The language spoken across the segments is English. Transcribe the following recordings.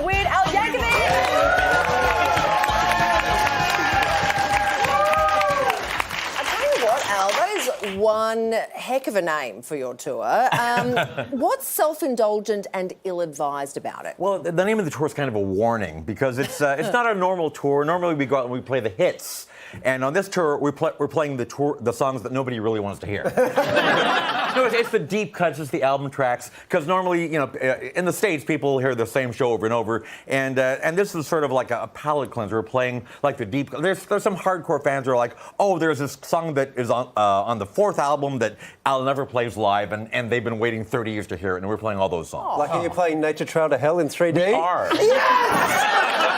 Weird Al Yankovic! Al, that is one heck of a name for your tour. What's self-indulgent and ill-advised about it? Well, the name of the tour is kind of a warning because it's not a normal tour. Normally we go out and we play the hits. And on this tour, we're playing the songs that nobody really wants to hear. No, it's the deep cuts, it's the album tracks. Because normally, you know, in the States, people hear the same show over and over. And this is sort of like a palate cleanser. We're playing like the deep. There's some hardcore fans who are like, oh, there's this song that is on the fourth album that Al never plays live, and they've been waiting 30 years to hear it, and we're playing all those songs. Like you're playing Nature Trail to Hell in 3D? We are. Yes!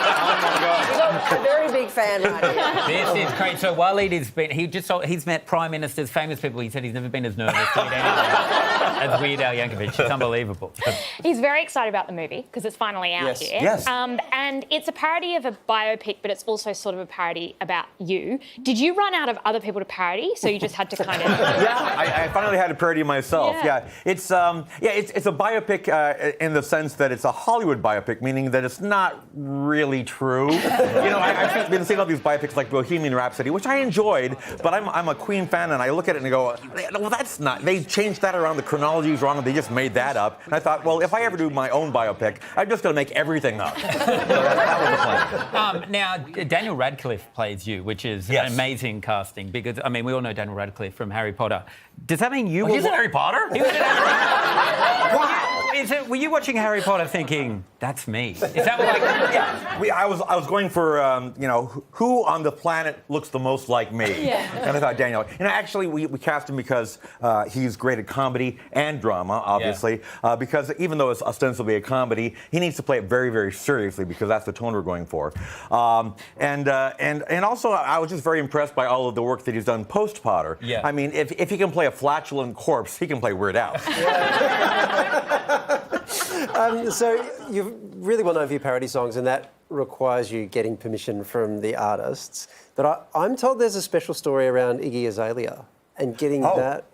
Oh my God. A very big fan right here. This is great. So Waleed has been, he's met prime ministers, famous people. He said he's never been as nervous to meet anyone as Weird Al Yankovic. It's unbelievable. He's very excited about the movie because it's finally out here. Yes. And it's a parody of a biopic, but it's also sort of a parody about you. Did you run out of other people to parody, so you just had to kind of... Yeah, I finally had to parody myself. Yeah. It's a biopic in the sense that it's a Hollywood biopic, meaning that it's not really true. You know, I've been seeing all these biopics like Bohemian Rhapsody, which I enjoyed, but I'm a Queen fan, and I look at it and go, well, that's not... They changed that around, the chronology's wrong, and they just made that up. And I thought, well, if I ever do my own biopic, I'm just going to make everything up. So that was the plan. Now, Daniel Radcliffe plays you, which is an amazing casting, because, I mean, we all know Daniel Radcliffe from Harry Potter. Does that mean you were... He's in Harry Potter? He was in Harry Potter. Wow. Were you watching Harry Potter thinking, that's me? Is that what, like... Yeah. I was going for, you know, who on the planet looks the most like me? Yeah. And I thought Daniel. You know, actually, we cast him because he's great at comedy and drama, obviously. Yeah. Because even though it's ostensibly a comedy, he needs to play it very, very seriously because that's the tone we're going for. And also, I was just very impressed by all of the work that he's done post-Potter. Yeah. I mean, if he can play a flatulent corpse, he can play Weird Al. So you're really well known for your parody songs, and that requires you getting permission from the artists. But I'm told there's a special story around Iggy Azalea and getting that.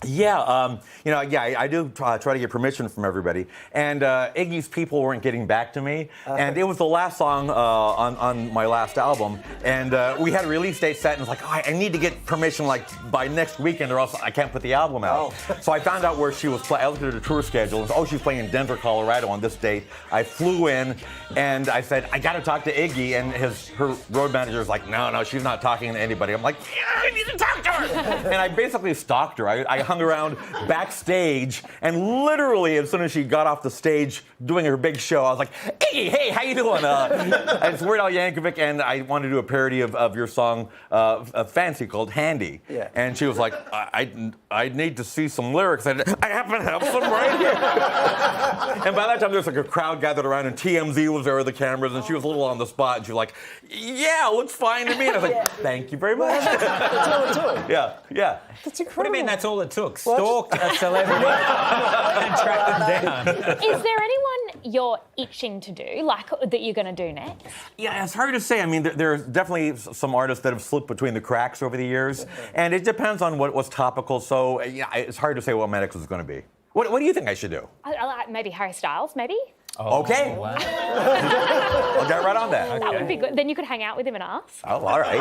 Yeah, you know, I do try to get permission from everybody. And Iggy's people weren't getting back to me. And it was the last song on my last album. And we had a release date set, and it's like, oh, I need to get permission like by next weekend or else I can't put the album out. So I found out where she was playing. I looked at her tour schedule, and she's playing in Denver, Colorado on this date. I flew in, and I said, I got to talk to Iggy. And her road manager was like, no, she's not talking to anybody. I'm like, yeah, I need to talk to her. And I basically stalked her. I hung around backstage, and literally as soon as she got off the stage doing her big show, I was like, Iggy, hey, how you doing? It's Weird Al Yankovic, and I wanted to do a parody of your song, Fancy, called Handy. Yeah. And she was like, I need to see some lyrics. I happen to have some right here. And by that time, there was like a crowd gathered around, and TMZ was there with the cameras, and she was a little on the spot, and she was like, yeah, looks fine to me. And I was like, thank you very much. That's all it took. Yeah. That's incredible. What do you mean that's all it took? Stalk a celebrity and track them down. Is there anyone you're itching to do, like, that you're going to do next? Yeah, it's hard to say. I mean, there's definitely some artists that have slipped between the cracks over the years, and it depends on what's topical, so yeah, it's hard to say what my next is going to be. What do you think I should do? I like maybe Harry Styles, maybe? Oh, okay. Wow. I'll get right on that. That would be good. Then you could hang out with him and us. Oh, all right.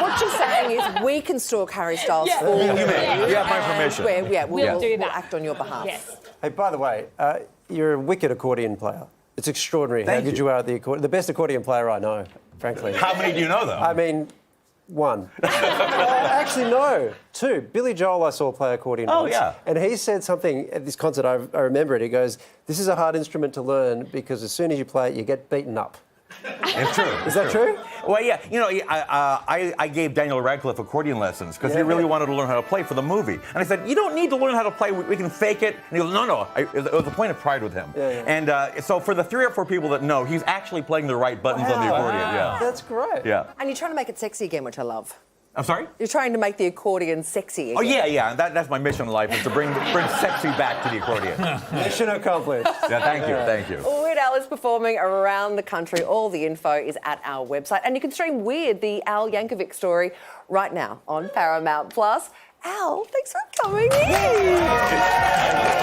What you're saying is we can stalk Harry Styles for you. You may. You have my permission. We'll do that. We'll act on your behalf. Yes. Hey, by the way, you're a wicked accordion player. It's extraordinary how good you are at the accordion. The best accordion player I know, frankly. How many do you know, though? I mean, one. Actually, no, two. Billy Joel I saw play accordion once. Yeah. And he said something at this concert, I remember it, he goes, this is a hard instrument to learn because as soon as you play it, you get beaten up. It's true. Is that true? Well, yeah. You know, I gave Daniel Radcliffe accordion lessons because he really wanted to learn how to play for the movie. And I said, you don't need to learn how to play. We can fake it. And he goes, no. It was a point of pride with him. And so for the 3 or 4 people that know, he's actually playing the right buttons on the accordion. Yeah. That's great. Yeah. And you're trying to make it sexy again, which I love. I'm sorry? You're trying to make the accordion sexy again. Oh, yeah. That's my mission in life, is to bring sexy back to the accordion. Mission accomplished. Yeah, thank you. Weird Al is performing around the country. All the info is at our website. And you can stream Weird, the Al Yankovic story, right now on Paramount+. Al, thanks for coming in.